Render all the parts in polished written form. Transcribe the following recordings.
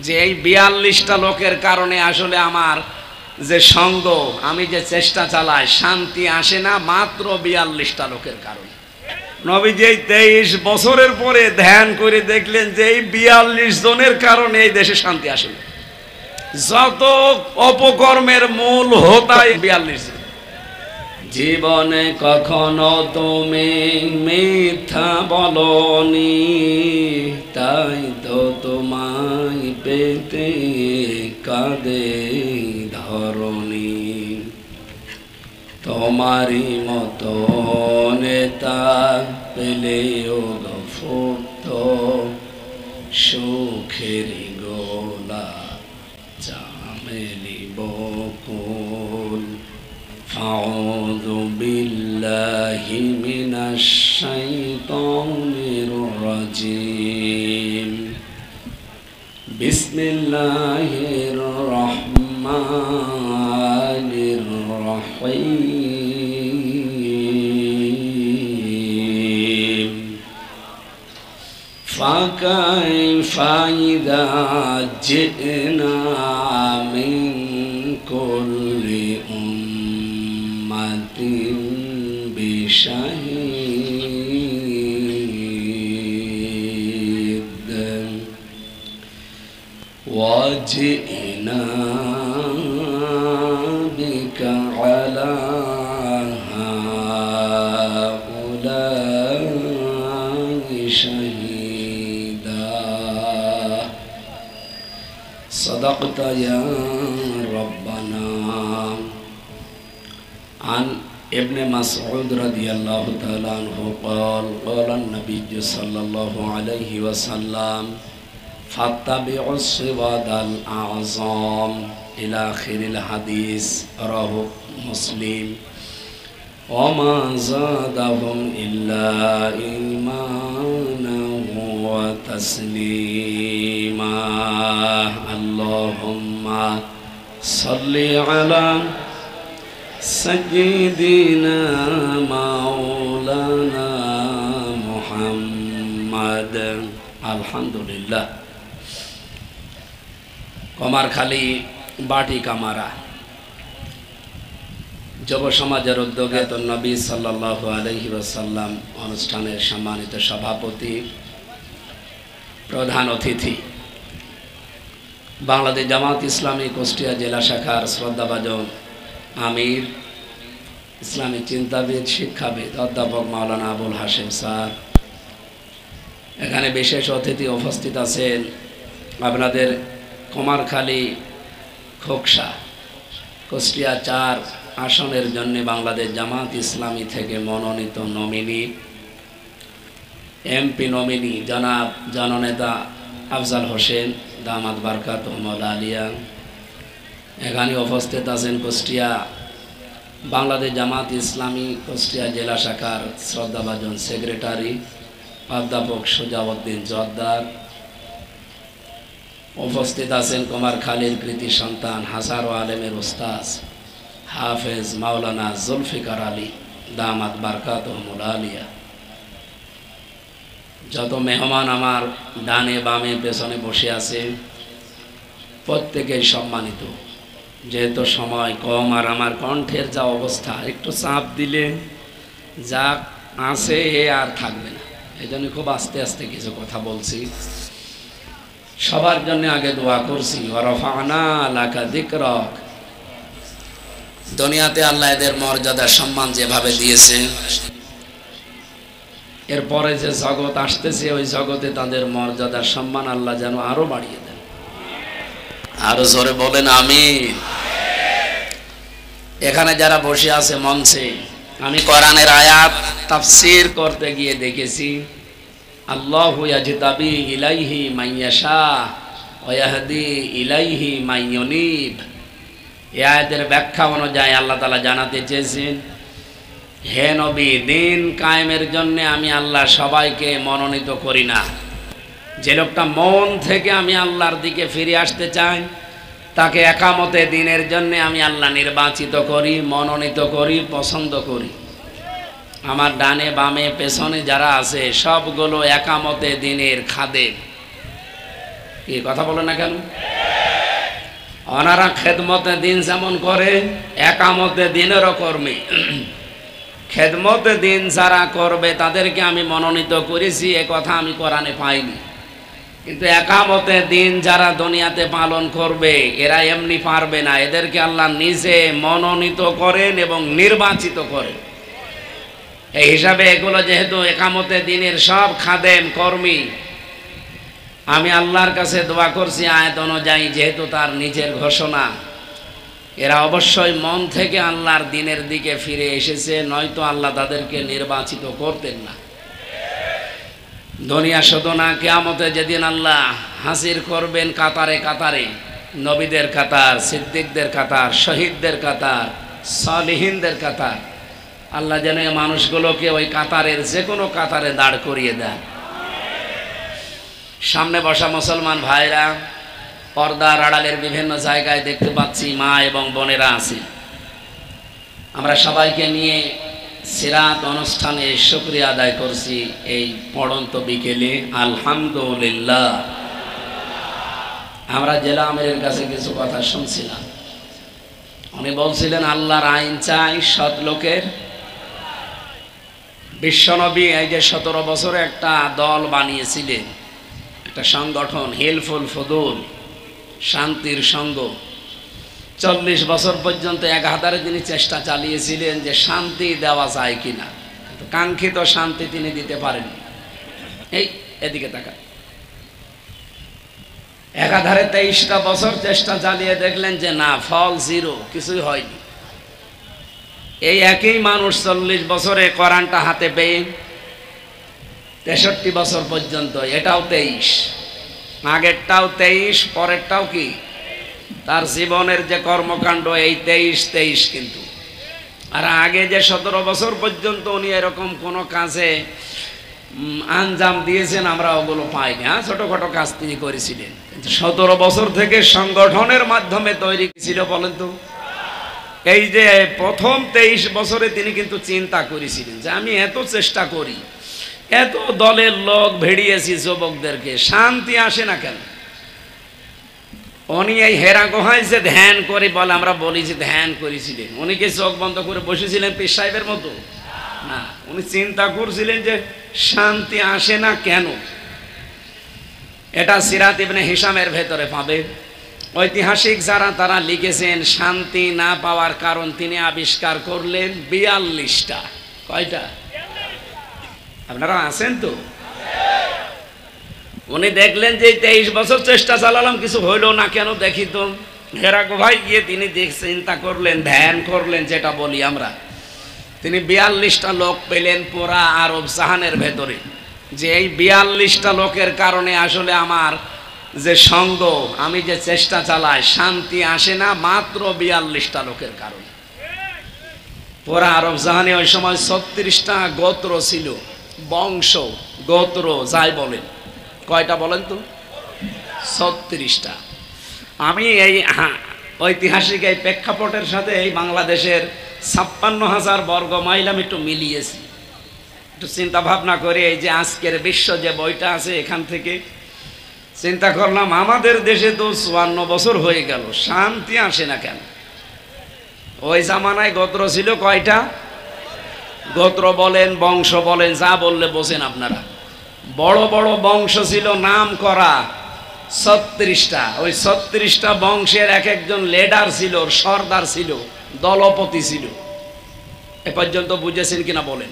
যে এই 42টা লোকের কারণে আসলে আমার যে সঙ্গ, আমি যে চেষ্টা চালাই, শান্তি আসে না মাত্র 42টা লোকের কারণে। নবীজি 23 বছরের পরে ধ্যান করে দেখলেন যে এই 42 জনের কারণে এই দেশে শান্তি আসে না। যত অপকর্মের মূল হোতাই 42 জন। জীবনে কখনো তুমি মিথ্যা বলনি, তাই তো তোমায় পেতে কাঁদে ধরণী। তোমারই মতো নেতা পেলেও ফুটত সুখের গোলা চামেলি বকুল। আউযু বিল্লাহি মিনাশ শাইতানির রাজিম। বিসমিল্লাহির রহমানির রহিম। ফাকাইফা ইযা জি'না মিন কুল্লি উম্মাতিন বিশাহিদ ওয়া জি'না বিকা আলা হাউলাই শাহিদা। সাদাকতা ইয়া রাব্বানা। عن ابن مسعود رضي الله تعالى عنه قال قال النبي صلى الله عليه وسلم فاتبعوا الصراط الأعظم إلى آخر الحديث رواه مسلم وما زادهم إلا إيمانا وتسليما اللهم صل على سيدنا مولانا محمد। আলহামদুলিল্লাহ। কমারখালী বাটি কামারা যুব সমাজের উদ্যোগে তো নবী সাল্লাল্লাহু আলাইহি ওয়াসাল্লাম অনুষ্ঠানের সম্মানিত সভাপতি, প্রধান অতিথি, বাংলাদেশ জামাত ইসলামী কুষ্টিয়া জেলা শাখার শ্রদ্ধাভাজন আমির, ইসলামী চিন্তাবিদ, শিক্ষাবিদ অধ্যাপক মাওলানা আবুল হাশেম স্যার, এখানে বিশেষ অতিথি উপস্থিত আছেন আপনাদের কুমারখালী খোকসা কুষ্টিয়া 4 আসনের জন্য বাংলাদেশ জামাত ইসলামী থেকে মনোনীত নমিনি, এমপি নমিনি জনাব জননেতা আফজাল হোসেন দামাত বারকাতুহু মাওলা আলিয়া। এখানে উপস্থিত আছেন কুষ্টিয়া বাংলাদেশ জামাত ইসলামী কুষ্টিয়া জেলা শাখার শ্রদ্ধাভাজন সেক্রেটারি অধ্যাপক সুজাউদ্দিন জোয়ারদার। উপস্থিত আছেন কুমারখালীর কৃতি সন্তান হাজারো আলেমের উস্তাদ হাফেজ মাওলানা জুলফিকার আলী দামাত বারকাতুহু মাওলা আলিয়া। যত মেহমান আমার ডানে বামে পেছনে বসে আছে প্রত্যেকেই সম্মানিত। যেহেতু সময় কম আর আমার কণ্ঠের যা অবস্থা, একটু চাপ দিলে যা আছে এ আর থাকবে না, এই জন্য খুব আস্তে আস্তে কিছু কথা বলছি। সবার জন্য আগে দোয়া করছি, ওয়ারাফা'না লাকা যিকরাক। দুনিয়াতে আল্লাহ এদের মর্যাদা সম্মান যেভাবে দিয়েছে, এরপরে যে জগৎ আসতেছে ওই জগতে তাদের মর্যাদা সম্মান আল্লাহ যেন আরো বাড়িয়ে দেন। আরো জোরে বলেন আমিন। এখানে যারা বসে আছে মঞ্চে, আমি কোরআনের আয়াত তাফসীর করতে গিয়ে দেখেছি আল্লাহু ইয়াজতাবি ইলাইহি মাইয়াশা ওয়া ইয়াহদি ইলাইহি মাইয়ুনিব। এই আয়াতের ব্যাখ্যা অনুযায়ী আল্লাহ তাআলা জানাতে চেয়েছেন, হে নবী, দিন কায়েমের জন্য আমি আল্লাহ সবাইকে মনোনীত করি না। যে লোকটা মন থেকে আমি আল্লাহর দিকে ফিরে আসতে চাই তাকে একামতে দিনের জন্য আমি আল্লাহ নির্বাচিত করি, মনোনীত করি, পছন্দ করি। আমার ডানে বামে পেছনে যারা আছে সবগুলো একামতে দিনের খাদেম। কি কথা বলে না কেন? ওনারা খেদমতে দিন যেমন করে, একামতে দিনেরও কর্মী। খেদমতে দিন যারা করবে তাদেরকে আমি মনোনীত করেছি, এ কথা আমি কোরআনে পাইনি। কিন্তু একামতে দিন যারা দুনিয়াতে পালন করবে এরা এমনি পারবে না, এদেরকে আল্লাহ নিজে মনোনীত করেন এবং নির্বাচিত করেন। এই হিসাবে এগুলো যেহেতু একামতে দিনের সব খাদেম কর্মী, আমি আল্লাহর কাছে দোয়া করছি আয়াত অনুযায়ী, যেহেতু তার নিজের ঘোষণা, এরা অবশ্যই মন থেকে আল্লাহর দিনের দিকে ফিরে এসেছে, নয়তো আল্লাহ তাদেরকে নির্বাচিত করতেন না। দুনিয়া শুধু না, কিয়ামতে যেদিন আল্লাহ হাসির করবেন কাতারে কাতারে, নবীদের কাতার, সিদ্দিকদের কাতার, শহীদদের কাতার, সালিহিনদের কাতার, আল্লাহ যেন এই মানুষগুলোকে ওই কাতারের যে কোনো কাতারে দাঁড় করিয়ে দেন। সামনে বসা মুসলমান ভাইরা, পর্দার আড়ালের বিভিন্ন জায়গায় দেখতে পাচ্ছি মা এবং বোনেরা আছে। আমরা সবাইকে নিয়ে সিরাত অনুষ্ঠানে শুকরিয়া আদায় করছি এই পড়ন্ত বিকেলে, আলহামদুলিল্লাহ। আমরা জেলা আমিরের কাছে কিছু কথা শুনছিলাম, উনি বলছিলেন আল্লাহর আইন চাই সৎ লোকের। বিশ্বনবী এই যে 17 বছরে একটা দল বানিয়েছিলেন, একটা সংগঠন, হিলফুল ফুদুল, শান্তির সঙ্গ। 40 বছর পর্যন্ত একাধারে তিনি চেষ্টা চালিয়েছিলেন যে শান্তি দেওয়া যায় কিনা, কিন্তু কাঙ্ক্ষিত শান্তি তিনি দিতে পারেন। এই এদিকে তাকা, একাধারে 23টা বছর চেষ্টা চালিয়ে দেখলেন যে না, ফল জিরো, কিছুই হয়নি। এই একই মানুষ 40 বছরে কোরআনটা হাতে পেয়ে 63 বছর পর্যন্ত, এটাও 23, আগেরটাও 23, পরেরটাও কি, তার জীবনের যে কর্মকাণ্ড এই 23 কিন্তু। আর আগে যে 17 বছর পর্যন্ত উনি এরকম কোনো কাজে আঞ্জাম দিয়েছেন আমরা ওগুলো পাইনি। হ্যাঁ, ছোটখাটো কাজ তিনি করেছিলেন, কিন্তু 17 বছর থেকে সংগঠনের মাধ্যমে তৈরি ছিল। বলেন তো, এই যে প্রথম 23 বছরে তিনি কিন্তু চিন্তা করেছিলেন যে আমি এত চেষ্টা করি, এত দলের লোক ভেড়িয়েছি যুবকদেরকে, শান্তি আসে না কেন? উনি এই হেরা গুহায় যে ধ্যান করে বলে, আমরা বলি যে ধ্যান করেছিলেন, উনি কি চোখ বন্ধ করে বসেছিলেন পীর সাহেবের মতো? না, উনি চিন্তা করছিলেন যে শান্তি আসে না কেন। এটা সিরাত ইবনে হিশামের ভেতরে পাবে। ঐতিহাসিক যারা তারা লিখেছেন শান্তি না পাওয়ার কারণ তিনি আবিষ্কার করলেন 42টা। কয়টা? আপনারা আছেন তো? উনি দেখলেন যে 23 বছর চেষ্টা চালালাম, কিছু হইল না কেন, দেখি তো। হেরা গুহায় গিয়ে তিনি চিন্তা করলেন, ধ্যান করলেন, যেটা বলি আমরা। তিনি 42টা লোক পেলেন পুরা আরব জাহানের ভেতরে, যে এই 42টা লোকের কারণে আসলে আমার যে সঙ্গ, আমি যে চেষ্টা চালাই, শান্তি আসে না, মাত্র 42টা লোকের কারণে। পুরা আরব জাহানে ওই সময় 36টা গোত্র ছিল, বংশ, গোত্র যাই বলেন। কয়টা বলেন তো? 36টা। আমি এই ঐতিহাসিক এই প্রেক্ষাপটের সাথে এই বাংলাদেশের 56,000 বর্গ মাইল আমি একটু মিলিয়েছি। একটু চিন্তা ভাবনা করে এই যে আজকের বিশ্ব যে বইটা আছে, এখান থেকে চিন্তা করলাম আমাদের দেশে তো 54 বছর হয়ে গেল, শান্তি আসে না কেন? ওই জামানায় গোত্র ছিল কয়টা? গোত্র বলেন, বংশ বলেন, যা বললে বোঝেন আপনারা। বড় বড় বংশ ছিল, নাম করা 36টা। ওই 36টা বংশের এক একজন লিডার ছিল, সর্দার ছিল, দলপতি ছিল। এ পর্যন্ত বুঝেছেন কিনা বলেন?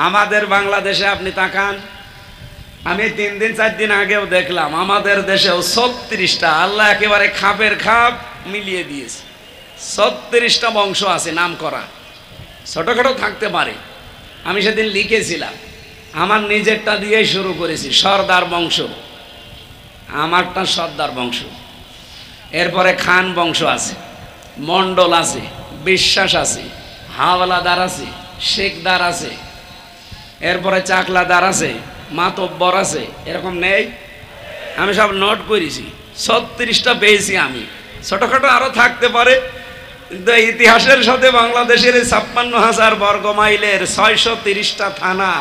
আমাদের বাংলাদেশে আপনি তাকান, আমি 3 দিন 4 দিন আগেও দেখলাম আমাদের দেশেও 36টা। আল্লাহ একেবারে খাপের খাপ মিলিয়ে দিয়েছে। 36টা বংশ আছে নাম করা, ছোটখাটো থাকতে পারে। আমি সেদিন লিখেছিলাম, আমার নিজেরটা দিয়েই শুরু করেছি, সর্দার বংশ, আমারটা সর্দার বংশ। এরপরে খান বংশ আছে, মণ্ডল আছে, বিশ্বাস আছে, হাওলাদার আছে, শেখদার আছে, এরপরে চাকলাদার আছে, মাতব্বর আছে। এরকম নেই? আমি সব নোট করেছি, 36টা পেয়েছি আমি। ছোটখাটো আরো থাকতে পারে, কিন্তু ইতিহাসের সাথে বাংলাদেশের 56,000 বর্গ মাইলের 630টা থানা,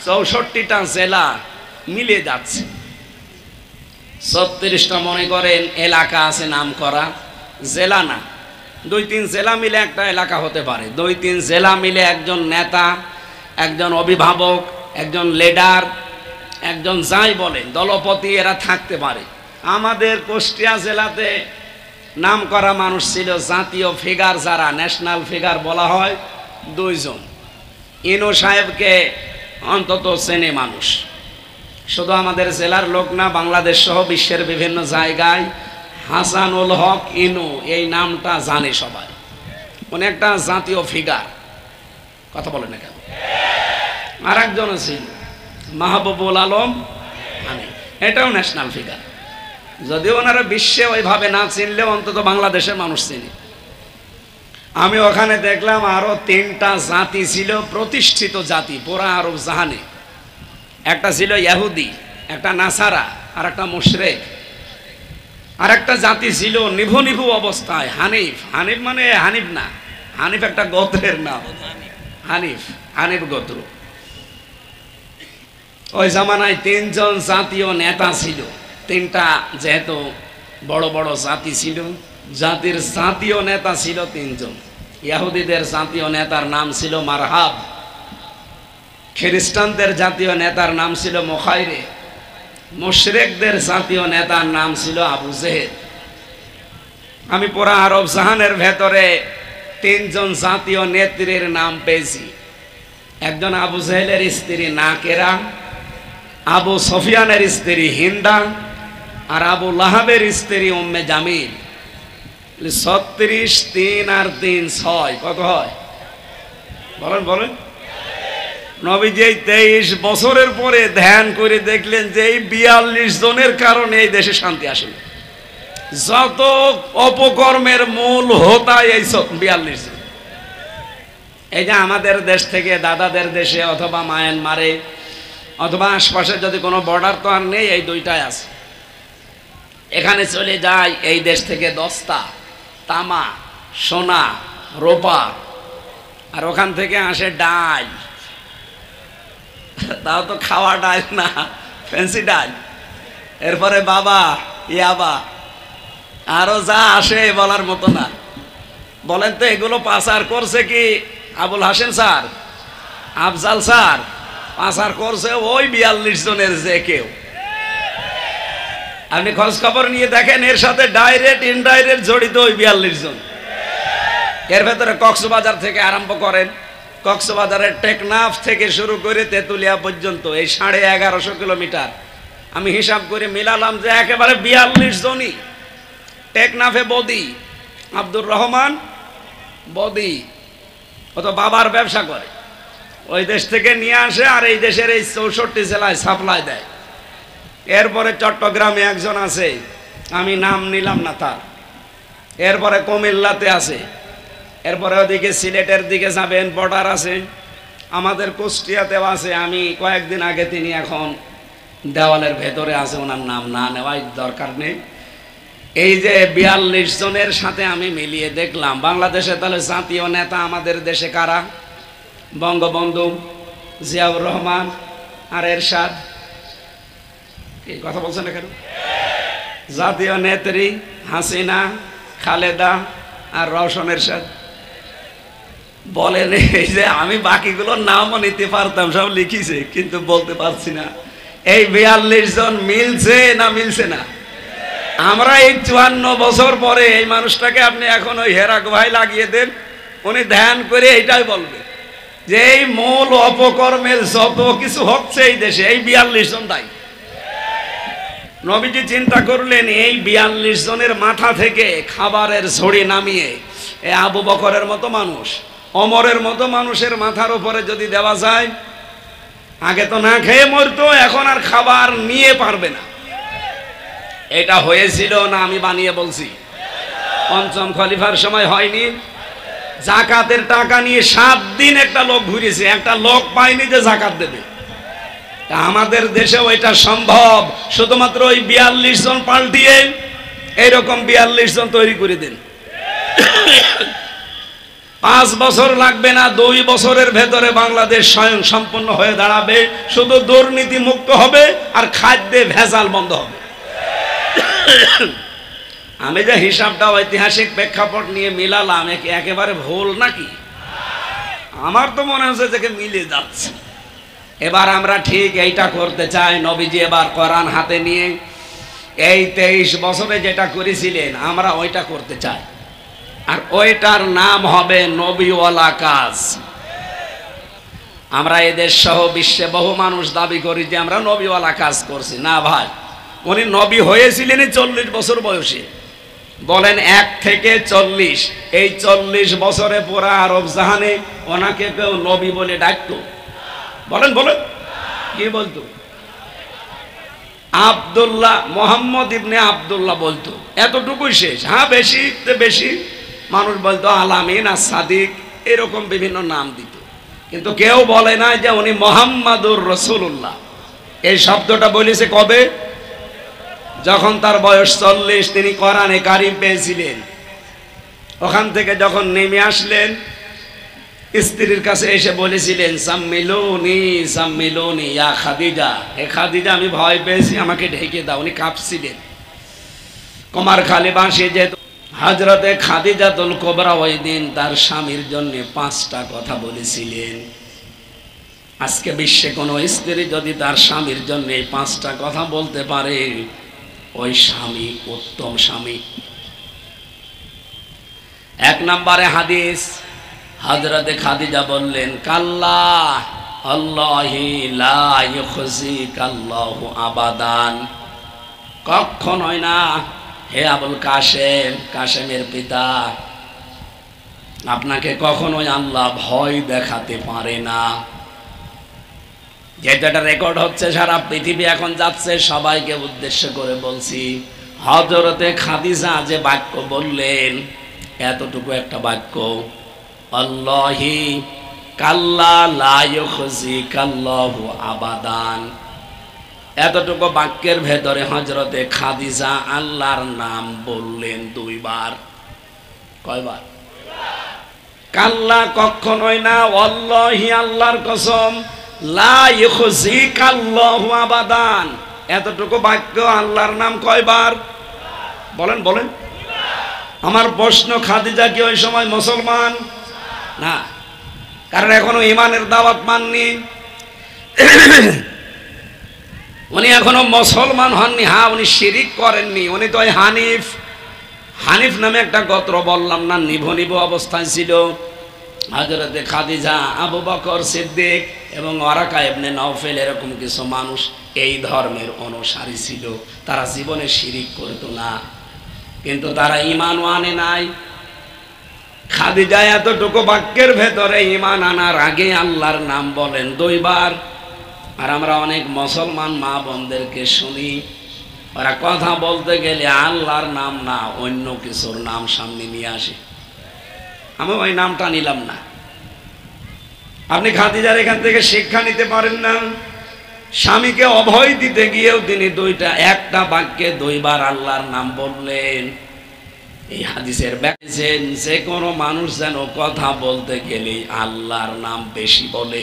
64টা জেলা মিলে যাচ্ছে। 36টা মনে করেন এলাকা আছে নাম করা, জেলা না, 2-3 জেলা মিলে একটা এলাকা হতে পারে, 2-3 জেলা মিলে একজন নেতা, একজন অভিভাবক, একজন লিডার, একজন যাই বলেন দলপতি, এরা থাকতে পারে। আমাদের কুষ্টিয়া জেলাতে নাম করা মানুষ ছিল, জাতীয় ফিগার যারা ন্যাশনাল ফিগার বলা হয় 2 জন। ইনু সাহেবকে অন্তত চেনে মানুষ, শুধু আমাদের জেলার লোক না, বাংলাদেশ সহ বিশ্বের বিভিন্ন জায়গায় হাসানুল হক ইনু এই নামটা জানে সবাই। উনি একটা জাতীয় ফিগার, কথা বলে না কেন? আর একজন ছিল মাহবুবুল আলম হানিফ, এটাও ন্যাশনাল ফিগার। যদিও ওনারা বিশ্বে ওইভাবে না চিনলেও অন্তত বাংলাদেশের মানুষ চিনি। আমি ওখানে দেখলাম আরো 3টা জাতি ছিল, প্রতিষ্ঠিত জাতি পুরা আরব জাহানে। একটা ছিল ইহুদি, একটা নাসারা, আর একটা মুশরিক। আর একটা জাতি ছিল নিভু নিভু অবস্থায় হানিফ। হানিফ মানে হানিফ না, হানিফ একটা গোত্রের নাম, হানিফ, হানিফ গোত্র। ওই জামানায় 3 জন জাতীয় নেতা ছিল। 3টা যেহেতু বড় বড় জাতি ছিল, জাতির জাতীয় নেতা ছিল 3 জন। ইহুদিদের জাতীয় নেতার নাম ছিল মারহাব, খ্রিস্টানদের জাতীয় নেতার নাম ছিল মুখাইরে, মুশরিকদের জাতীয় নেতার নাম ছিল আবু জেহেল। আমি পুরা আরব জাহানের ভেতরে 3 জন জাতীয় নেত্রীর নাম পেয়েছি। একজন আবু জেহেলের স্ত্রী নাকেরা, আবু সুফিয়ানের স্ত্রী হিন্দা, আর আবু লাহাবের স্ত্রী উম্মে জামিল। 36, 3 আর 3 6, কত হয় বলেন বলেন? নবীজি 23 বছরের পরে ধ্যান করে দেখলেন যে এই 42 জনের কারণে এই দেশে শান্তি আসে। যত অপকর্মের মূল হোতা এই 42 জন। এই যে আমাদের দেশ থেকে দাদাদের দেশে অথবা মায়ানমারে অথবা আশপাশে যদি কোনো বর্ডার তো আর নেই, এই 2টাই আছে। এখানে চলে যায় এই দেশ থেকে দস্তা, তামা, সোনা, রূপা, আর ওখান থেকে আসে ডাল। তাও তো খাওয়া ডাল না, ফ্যান্সি ডাল। এরপরে বাবা, ইয়াবা, আরো যা আসে বলার মতো না। বলেন তো এগুলো পাচার করছে কি আবুল হাসেন স্যার, আফজাল স্যার? পাচার করছে ওই 42 জনের যে কেউ। আপনি খোঁজ খবর নিয়ে দেখেন, এর সাথে ডাইরেক্ট ইনডাইরেক্ট জড়িত ওই 42 জন। এর ভেতরে কক্সবাজার থেকে আরম্ভ করেন, কক্সবাজারের টেকনাফ থেকে শুরু করে তেতুলিয়া পর্যন্ত এই 1150 কিলোমিটার আমি হিসাব করে মিলালাম যে একেবারে 42 জনই। টেকনাফে বদি, আব্দুর রহমান বদি, ও তো বাবার ব্যবসা করে, ওই দেশ থেকে নিয়ে আসে আর এই দেশের এই 64 জেলায় সাপ্লাই দেয়। এরপরে চট্টগ্রামে একজন আছে, আমি নাম নিলাম না তার। এরপরে কুমিল্লাতে আছে, এরপরে ওদিকে সিলেটের দিকে যাবেন, বর্ডার আছে। আমাদের কুষ্টিয়াতেও আছে। আমি কয়েকদিন আগে, তিনি এখন দেওয়ালের ভেতরে আছে, ওনার নাম না নেওয়াই দরকার নেই। এই যে 42 জনের সাথে আমি মিলিয়ে দেখলাম বাংলাদেশে তাহলে জাতীয় নেতা আমাদের দেশে কারা? বঙ্গবন্ধু, জিয়াউর রহমান আর এরশাদ। এই কথা বলছেন না কেন? জাতীয় নেত্রী হাসিনা, খালেদা আর রওশন এরশাদ। বলেন এই যে আমি বাকিগুলোর নামও নিতে পারতাম, সব লিখিছে, কিন্তু বলতে পারছি না। এই 42 জন মিলছে না মিলছে না? আমরা এই 54 বছর পরে এই মানুষটাকে আপনি এখন ওই হেরাক ভাই লাগিয়ে দেন, উনি ধ্যান করে এইটাই বলবে যে এই মূল অপকর্মের যত কিছু হচ্ছে এই দেশে এই 42 জন দায়ী। নবীজি চিন্তা করলেন এই 42 জনের মাথা থেকে খাবারের ঝড়ি নামিয়ে এই আবু বকরের মতো মানুষ, ওমরের মতো মানুষের মাথার উপরে যদি দেওয়া যায়, আগে তো না খেয়ে মরতো, এখন আর খাবার নিয়ে পারবে না। এটা হয়েছিল না আমি বানিয়ে বলছি? পঞ্চম খলিফার সময় হয়নি? জাকাতের টাকা নিয়ে 7 দিন একটা লোক ঘুরেছে, একটা লোক পায়নি যে জাকাত দেবে। আমাদের দেশেও এটা সম্ভব, শুধুমাত্র ওই 42 জন পাল্টিয়ে এইরকম 42 জন তৈরি করে দেন। 5 বছর লাগবে না, 2 বছরের ভেতরে বাংলাদেশ স্বয়ং সম্পূর্ণ হয়ে দাঁড়াবে। শুধু দুর্নীতি মুক্ত হবে আর খাদ্যে ভেজাল বন্ধ হবে। আমি যে হিসাবটা ঐতিহাসিক প্রেক্ষাপট নিয়ে মিলালাম একেবারে ভুল নাকি? আমার তো মনে হচ্ছে যে মিলে যাচ্ছে। এবার আমরা ঠিক এইটা করতে চাই। নবীজি এবার কোরআন হাতে নিয়ে এই 23 বছরে যেটা করেছিলেন আমরা ওইটা করতে চাই, আর ওইটার নাম হবে নবীওয়ালা কাজ। আমরা এদেশ সহ বিশ্বে বহু মানুষ দাবি করি যে আমরা নবীওয়ালা কাজ করছি। না ভাই, উনি নবী হয়েছিলেন 40 বছর বয়সে। বলেন 1 থেকে 40, এই 40 বছরে পুরা আরব জাহানে ওনাকে কেউ নবী বলে ডাকতো? বলেন বলেন, কি বলতো? আব্দুল্লাহ, মোহাম্মদ ইবনে আব্দুল্লাহ বলতো, এতটুকুই শেষ। হ্যাঁ, বেশি বেশি মানুষ বলতো আলামিন আর সাদিক, এরকম বিভিন্ন নাম দিত, কিন্তু কেউ বলে না যে উনি মোহাম্মদুর রাসূলুল্লাহ। এই শব্দটা বলেছে কবে? যখন তার বয়স 40, তিনি কোরআনে কারিম পেয়েছিলেন। ওখান থেকে যখন নেমে আসলেন, স্ত্রীর কাছে এসে বলেছিলেন সাম্মিলুনি সাম্মিলুনি ইয়া খাদিজা, হে খাদিজা আমি ভয় পেয়েছি, আমাকে ঢেকে দাও। উনি কাঁপছিলেন। কুমার খালি বাঁশি যেত। হযরতে খাদিজাতুল কুবরা ওই দিন তার স্বামীর জন্য 5টা কথা বলেছিলেন। আজকে বিশ্বে কোনো স্ত্রী যদি তার স্বামীর জন্য এই 5টা কথা বলতে পারে, ওই স্বামী উত্তম স্বামী। 1 নম্বরে হাদিস, হযরতে খাদিজা বললেন কাল্লা আল্লাহি লা ইউখজিকাল্লাহু আবাদান, কখনোই না হে আবুল কাসেম, কাসেমের পিতা, আপনাকে কখনোই আল্লাহ ভয় দেখাতে পারে না। যেটা রেকর্ড হচ্ছে সারা পৃথিবী এখন যাচ্ছে, সবাইকে উদ্দেশ্য করে বলছি, হযরতে খাদিজা যে বাক্য বললেন, এতটুকু একটা বাক্য, আল্লাহি কাল্লা লা ইউখজিকাল্লাহু আবাদান, এতটুকু বাক্যের ভেতরে হযরতে খাদিজা আল্লাহর নাম বললেন 2 বার। কয়বার? কাল্লা কখনোই না, আল্লাহি আল্লাহর কসম, লা ইউখজিকাল্লাহু আবাদান, এতটুকু বাক্য আল্লাহর নাম কয়বার? বলেন বলেন। আমার প্রশ্ন, খাদিজা কি ওই সময় মুসলমান? না, কারণ এখনো ইমানের দাওয়াত পাননি। উনি এখনো মুসলমান হননি। হ্যাঁ, উনি শিরিক করেননি। উনি তো ওই হানিফ নামে একটা গোত্র বললাম না, নিভো নিভো অবস্থায় ছিল। হযরতে খাদিজা, আবু বকর সিদ্দিক এবং ওয়ারাকা ইবনে নওফেল, এরকম কিছু মানুষ এই ধর্মের অনুসারী ছিল। তারা জীবনে শিরিক করতো না, কিন্তু তারা ঈমানও আনে নাই। খাদিজা এতটুকু বাক্যের ভেতরে ঈমান আনার আগে আল্লাহর নাম বলেন 2 বার। আর আমরা অনেক মুসলমান মা বোনদেরকে শুনি, ওরা কথা বলতে গেলে আল্লাহর নাম না, অন্য কিছুর নাম সামনে নিয়ে আসে। আমি ওই নামটা নিলাম না। আপনি খাদিজার এখান থেকে শিক্ষা নিতে পারেন না। স্বামীকে অভয় দিতে গিয়েও তিনি একটা বাক্যে 2 বার আল্লাহর নাম বললেন। এই হাদিসের ব্যাখ্যা, যে কোনো মানুষ যেন কথা বলতে গেলে আল্লাহর নাম বেশি বলে।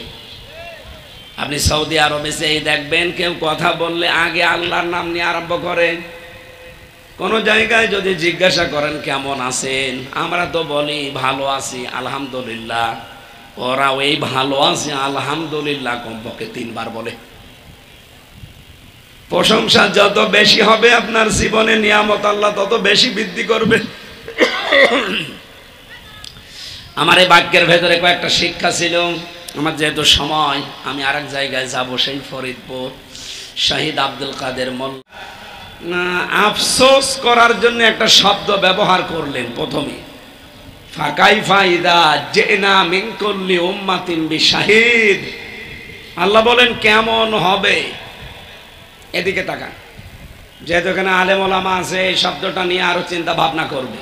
আপনি সৌদি আরবে এই দেখবেন, কেউ কথা বললে আগে আল্লাহর নাম নিয়ে আরম্ভ করেন। কোন জায়গায় যদি জিজ্ঞাসা করেন কেমন আছেন, আমরা তো বলি ভালো আছি আলহামদুলিল্লাহ। ওরা ওই ভালো আছে আলহামদুলিল্লাহ কমপক্ষে 3 বার বলে। প্রশংসা যত বেশি হবে আপনার জীবনে, নিয়ামত আল্লাহ তত বেশি বৃদ্ধি করবে। আমার এই বাক্যের ভেতরে কয়েকটা শিক্ষা ছিল। আমার যেহেতু সময়, আমি আরেক জায়গায় যাব, সেই ফরিদপুর। শহীদ আব্দুল কাদের মোল্লা আফসোস করার জন্য একটা শব্দ ব্যবহার করলেন প্রথমে, ফাকাইফা ইযা জিনা মিন কুল্লি উম্মাতিন বিশাহিদ। আল্লাহ বলেন কেমন হবে। এদিকে তাকান, যেহেতু এখানে আলেম ওলামা আছে, এই শব্দটা নিয়ে আরো চিন্তা ভাবনা করবে।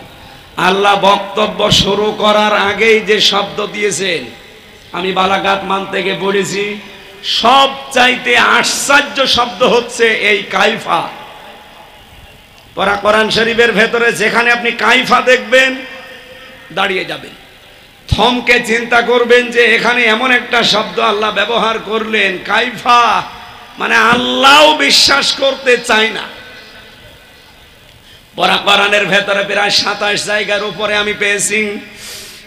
আল্লাহ বক্তব্য শুরু করার আগেই যে শব্দ দিয়েছেন, আমি বালাগাত মান থেকে পড়েছি, সবচাইতে আশ্চর্য শব্দ হচ্ছে এই কাইফা। কোরআন শরীফের ভেতরে যেখানে আপনি কাইফা দেখবেন, দাঁড়িয়ে যাবেন, থমকে চিন্তা করবেন যে এখানে এমন একটা শব্দ আল্লাহ ব্যবহার করলেন, কাইফা, মানে আল্লাহও বিশ্বাস করতে চায় না। পড়া কোরআনের ভেতরে প্রায় 27 জায়গার উপরে আমি পেয়েছি।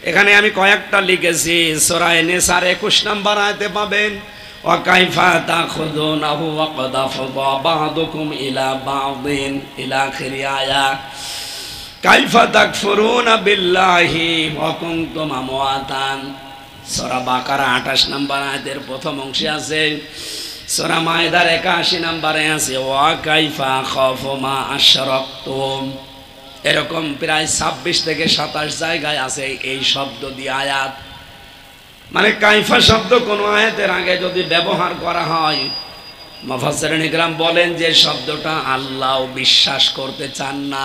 এখানে আমি কয়েকটা লিখেছি। সূরা নিসার 21 নম্বর আয়াতে পাবেন ওয়া কাইফা তাখুযুনাহু ওয়া ক্বাদ আফদা বা'দুকুম ইলা বা'দিন ইলা আখির আয়া। কাইফা তাকফুরুনা বিল্লাহি ওয়া কুনতুম আমওয়াতান। সূরা বাকারা 28 নম্বর আয়াতের প্রথম অংশে আছে। সূরা মায়েদার 81 নম্বরে আছে ওয়া কাইফা খাফু মা আশরাকতুম। এরকম প্রায় 26 থেকে 27 জায়গায় আছে এই শব্দ দিয়ে আয়াত। মানে কাইফা শব্দ কোন আয়াতের আগে যদি ব্যবহার করা হয়, মুফাসসিরিন ইকরাম বলেন যে শব্দটা আল্লাহও বিশ্বাস করতে চান না,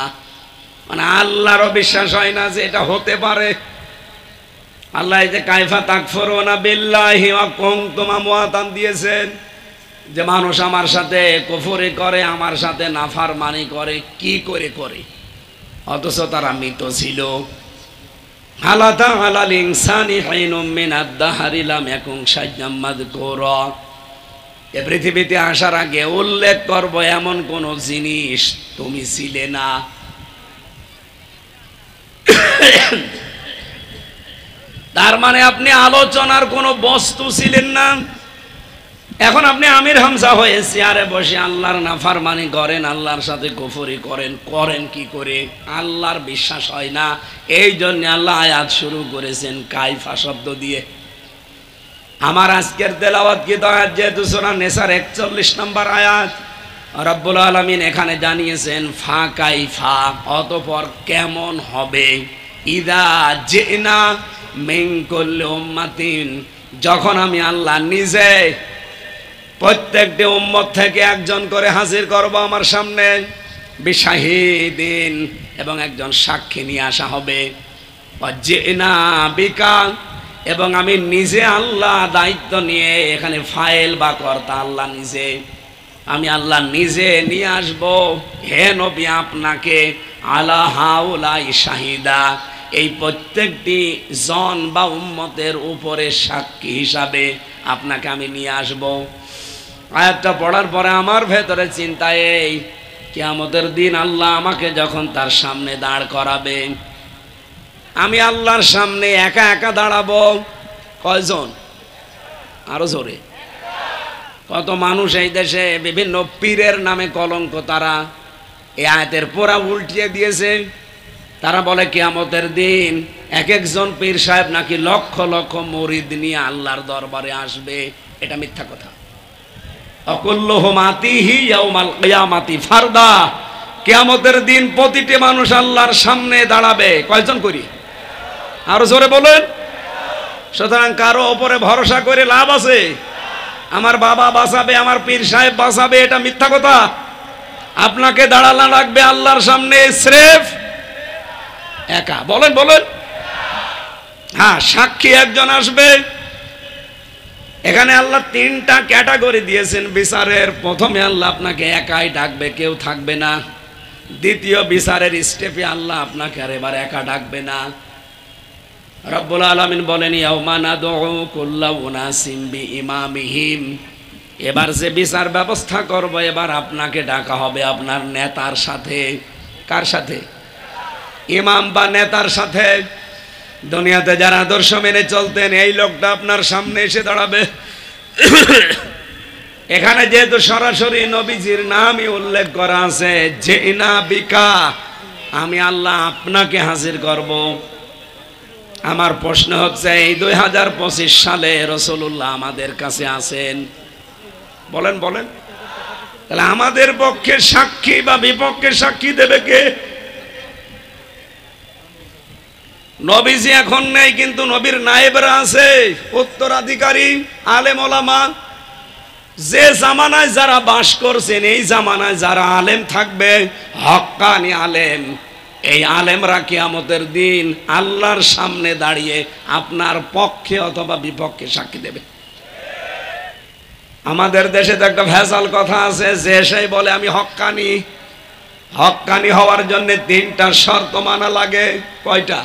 মানে আল্লাহরও বিশ্বাস হয় না যে এটা হতে পারে। আল্লাহ এই যে কাইফা তাকফুরুনা বিল্লাহি ওয়া কুনতুম আমওয়াতান দিয়েছেন, যে মানুষ আমার সাথে কুফরি করে, আমার সাথে নাফরমানি করে, কি করে করে, অথচ তারা মৃত ছিল। হালাতা আলাল ইনসানি হিনুম মিনাদ দাহরি লাম ইয়াকুন শাইআম মাযকুরা। এ পৃথিবীতে আসার আগে উল্লেখ করব এমন কোন জিনিস তুমি ছিলে না। তার মানে আপনি আলোচনার কোন বস্তু ছিলেন না। এখন আপনি আমির হামজা হয়ে চেয়ারে বসে আল্লাহর নাফরমানি করেন, আল্লাহর সাথে কুফরি করেন। করেন কি করে? আল্লাহর বিশ্বাস হয় না। এই জন্য আল্লাহ আয়াত শুরু করেছেন কাইফা শব্দ দিয়ে। আমার আজকের তেলাওয়াত কি আয়াত, যেহেতু সূরা নিসার 41 নম্বর আয়াত, রব্বুল আলামিন এখানে জানিয়েছেন ফা কাইফা, অতঃপর কেমন হবে। ইদা জিনা মিন কুল্লি উম্মাতিন, যখন আমি আল্লাহ নিজে প্রত্যেকটি উম্মত থেকে একজন করে হাজির করব আমার সামনে, বিশাহিদিন, এবং একজন সাক্ষী নিয়ে আসা হবে। ওয়াজিনা বিকা, এবং আমি নিজে আল্লাহ দায়িত্ব নিয়ে, এখানে ফাইল বা কর্তা আল্লাহ নিজে, আমি আল্লাহ নিজে নিয়ে আসব হে নবী আপনাকে, আলা হাউলাই শাহিদা, এই প্রত্যেকটি জন বা উম্মতের উপরে সাক্ষী হিসাবে আপনাকে আমি নিয়ে আসব। আয়াতটা পড়ার পরে আমার ভেতরে চিন্তা এই, কিয়ামতের দিন আল্লাহ আমাকে যখন তার সামনে দাঁড় করাবে, আমি আল্লাহর সামনে একা একা দাঁড়াবো। কয়জন? আরো জোরে। কত মানুষ এই দেশে বিভিন্ন পীরের নামে কলঙ্ক, তারা এই আয়াতের পুরা উল্টিয়ে দিয়েছে। তারা বলে কিয়ামতের দিন এক একজন পীর সাহেব নাকি লক্ষ লক্ষ মুরিদ নিয়ে আল্লাহর দরবারে আসবে। এটা মিথ্যা কথা। অকুল্লুহুম আতিহি ইয়াউমাল কিয়ামাতি ফারদা, কিয়ামতের দিন প্রতিটি মানুষ আল্লাহর সামনে দাঁড়াবে। কয়জন করি? আরো জোরে বলেন। সুতরাং কারো উপরে ভরসা করে লাভ আছে? আমার বাবা বাঁচাবে, আমার পীর সাহেব বাঁচাবে, এটা মিথ্যা কথা। আপনাকে দাঁড়ানো লাগবে আল্লাহর সামনে স্রেফ একা। বলেন বলেন। হ্যাঁ, সাক্ষী একজন আসবে। এখানে আল্লাহ তিনটা ক্যাটাগরি দিয়েছেন বিচারের। প্রথমে আল্লাহ আপনাকে একাই ডাকবে, কেউ থাকবে না। দ্বিতীয় বিচারের স্টেপে আল্লাহ আপনাকে আর এবার একা ডাকবে না। রব্বুল আলামিন বলেন ইয়াউমা নাদউ কুল্লা উনাসিম বিইমামিহিম, এবার যে বিচার ব্যবস্থা করব, এবার আপনাকে ডাকা হবে আপনার নেতার সাথে। কার সাথে? ইমাম বা নেতার সাথে। দুনিয়াতে যারা আদর্শ মেনে চলতেন, এই লোকটা আপনার সামনে এসে দাঁড়াবে। এখানে যেহেতু সরাসরি নবীজির নামই উল্লেখ করা আছে, জিনা বিকা, আমি আল্লাহ আপনাকে হাজির করব। আমার প্রশ্ন হচ্ছে, এই 2025 সালে রাসূলুল্লাহ আমাদের কাছে আছেন? বলেন বলেন। তাহলে আমাদের পক্ষে সাক্ষী বা বিপক্ষে সাক্ষী দেবে কে? নবীজি এখন নেই, কিন্তু নবীর নায়েবরা আছে, উত্তরাধিকারী আলেম ওলামা। যে জামানায় যারা বাস করছেন, এই জামানায় যারা আলেম থাকবে, হক্কানি আলেম, এই আলেমরা কিয়ামতের দিন আল্লাহর সামনে দাঁড়িয়ে আপনার পক্ষে অথবা বিপক্ষে সাক্ষী দেবে। আমাদের দেশে তো একটা ভেজাল কথা আছে, যে সেই বলে আমি হক্কানি। হক্কানি হওয়ার জন্য তিনটা শর্ত মানা লাগে। কয়টা?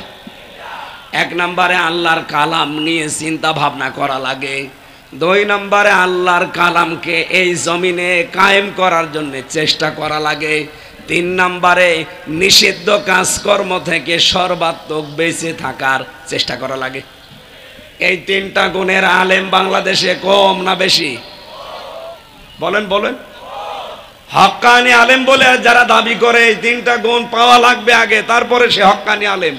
এক নম্বরে আল্লাহর কালাম নিয়ে চিন্তা ভাবনা করা লাগে। দুই নম্বরে আল্লাহর কালামকে এই জমিনে কায়েম করার জন্য চেষ্টা করা লাগে। তিন নম্বরে নিষিদ্ধ কাজকর্ম থেকে সর্বাত্মক বেঁচে থাকার চেষ্টা করা লাগে। এই তিনটা গুণের আলেম বাংলাদেশে কম না বেশি? বলেন বলেন। হক্কানি আলেম বলে যারা দাবি করে এই তিনটা গুণ পাওয়া লাগবে আগে, তারপরে সে হক্কানি আলেম।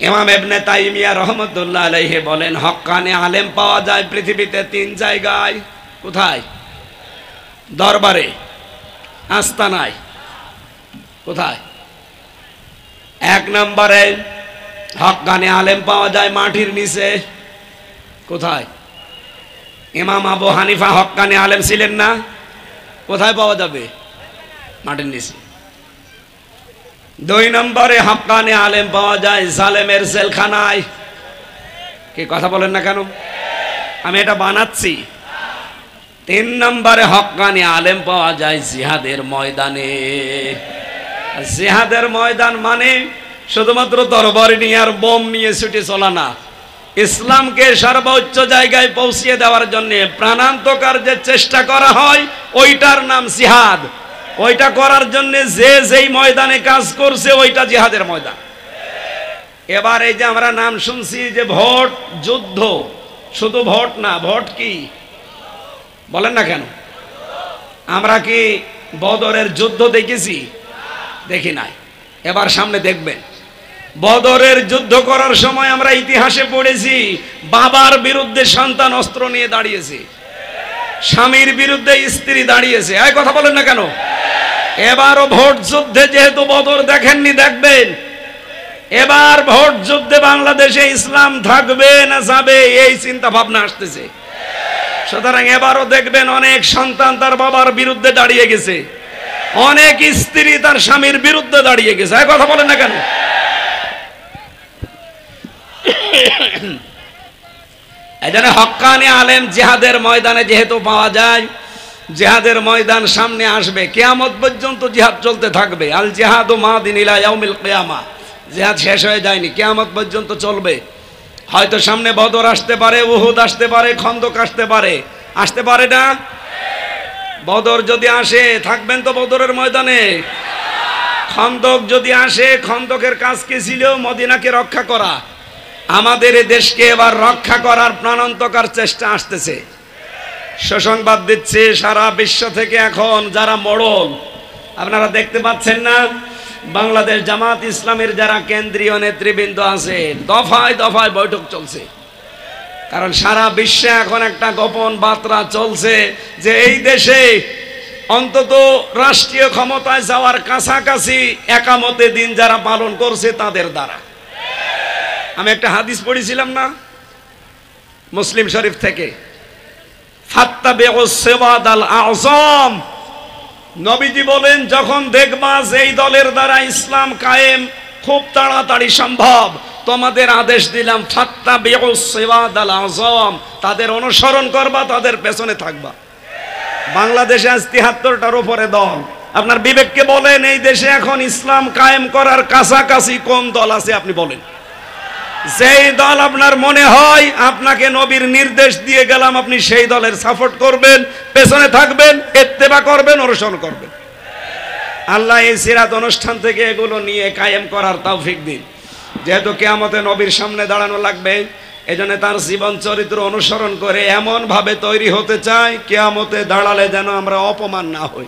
ইমাম ইবনে তাইমিয়া রহমাতুল্লাহ আলাইহি বলেন হক্কানি আলেম পাওয়া যায় পৃথিবীতে তিন জায়গায়। কোথায়? দরবারে, আস্তানায়। কোথায়? এক নম্বরে হক্কানি আলেম পাওয়া যায় মাটির নিচে। কোথায়? ইমাম আবু হানিফা হক্কানি আলেম ছিলেন না? কোথায় পাওয়া যাবে? মাটির নিচে। দুই নম্বরে হক্কানি আলেম পাওয়া যায় জালেমের জেলখানায়। কি কথা বলেন না কেন? আমি এটা বানাচ্ছি। তিন নম্বরে হক্কানি আলেম পাওয়া যায় জিহাদের ময়দানে। জিহাদের ময়দান মানে শুধুমাত্র তরবারি নিয়ে আর বোম নিয়ে ছুটে চলা না, ইসলামকে সর্বোচ্চ জায়গায় পৌঁছিয়ে দেওয়ার জন্য প্রাণান্তকার যে চেষ্টা করা হয় ওইটার নাম জিহাদ। ওইটা করার জন্য যে যেই ময়দানে কাজ করছে ওইটা জিহাদের ময়দান। এবার এই যে আমরা নাম শুনছি যে ভোট যুদ্ধ, শুধু ভোট না, ভোট কি বলেন না কেন? আমরা কি বদরের যুদ্ধ দেখেছি? দেখি নাই। এবার সামনে দেখবেন বদরের যুদ্ধ করার সময় আমরা ইতিহাসে পড়েছি বাবার বিরুদ্ধে সন্তান অস্ত্র নিয়ে দাঁড়িয়েছে, স্বামীর বিরুদ্ধে স্ত্রী দাঁড়িয়েছে। এই কথা বলেন না কেন? এবারও ভোট যুদ্ধে, যেহেতু বদর দেখেননি, দেখবেন এবার ভোট যুদ্ধে বাংলাদেশে ইসলাম থাকবে না যাবে এই চিন্তা ভাবনা আসতেছে। সুতরাং এবারও দেখবেন অনেক সন্তান তার বাবার বিরুদ্ধে দাঁড়িয়ে গেছে, অনেক স্ত্রী তার স্বামীর বিরুদ্ধে দাঁড়িয়ে গেছে। এই কথা বলেন না কেন? এজন্য হক্কানি আলেম জিহাদের ময়দানে যেহেতু পাওয়া যায়, জিহাদের ময়দান সামনে আসবে, কিয়ামত পর্যন্ত জিহাদ চলতে থাকবে। আল জিহাদু মাদিন ইলা ইয়াউমিল কিয়ামা। জিহাদ শেষ হয়ে যায়নি, কিয়ামত পর্যন্ত চলবে। হয়তো সামনে বদর আসতে পারে, উহুদ আসতে পারে, খন্দক আসতে পারে, আসতে পারে না? বদর যদি আসে থাকবেন তো বদরের ময়দানে। খন্দক যদি আসে, খন্দকের কাজ কি ছিল? মদিনাকে রক্ষা করা। আমাদের এই দেশকে এবার রক্ষা করার প্রাণান্তকার চেষ্টা আসতেছে। সুসংবাদ দিচ্ছে সারা বিশ্ব থেকে এখন যারা মোড়ল, আপনারা দেখতে পাচ্ছেন না, বাংলাদেশ জামাত ইসলামের যারা কেন্দ্রীয় নেতৃবৃন্দ আছে দফায় দফায় বৈঠক চলছে। কারণ সারা বিশ্বে এখন একটা গোপন বার্তা চলছে যে এই দেশে অন্তত রাষ্ট্রীয় ক্ষমতায় যাওয়ার কাছাকাছি একামতে দিন যারা পালন করছে তাদের দ্বারা। আমি একটা হাদিস পড়েছিলাম না মুসলিম শরীফ থেকে, ফাত্তাবিউস সিরাতাল আযম। নবীজি বলেন যখন দেখবা যে এই দলের দ্বারা ইসলাম কায়েম খুব তাড়াতাড়ি সম্ভব, তোমাদের আদেশ দিলাম ফাত্তাবিউস সিরাতাল আযম, তাদের অনুসরণ করবা, তাদের পেছনে থাকবা। বাংলাদেশে আজ ৭৩টার উপরে দল। আপনার বিবেককে বলেন এই দেশে এখন ইসলাম কায়েম করার কাছাকাছি কোন দল আছে আপনি বলেন। যেই দল আপনার মনে হয় আপনাকে নবীর নির্দেশ দিয়ে গেলাম, আপনি সেই দলের সাপোর্ট করবেন, পেছনে থাকবেন, ইত্তেবা করবেন, অনুসরণ করবেন। আল্লাহ এই সিরাত অনুষ্ঠান থেকে এগুলো নিয়ে কায়েম করার তৌফিক দিন। যেহেতু কিয়ামতে নবীর সামনে দাঁড়ানো লাগবে, এজন্য তার জীবন চরিত্র অনুসরণ করে এমন ভাবে তৈরি হতে চাই কিয়ামতে দাঁড়ালে যেন আমরা অপমান না হই।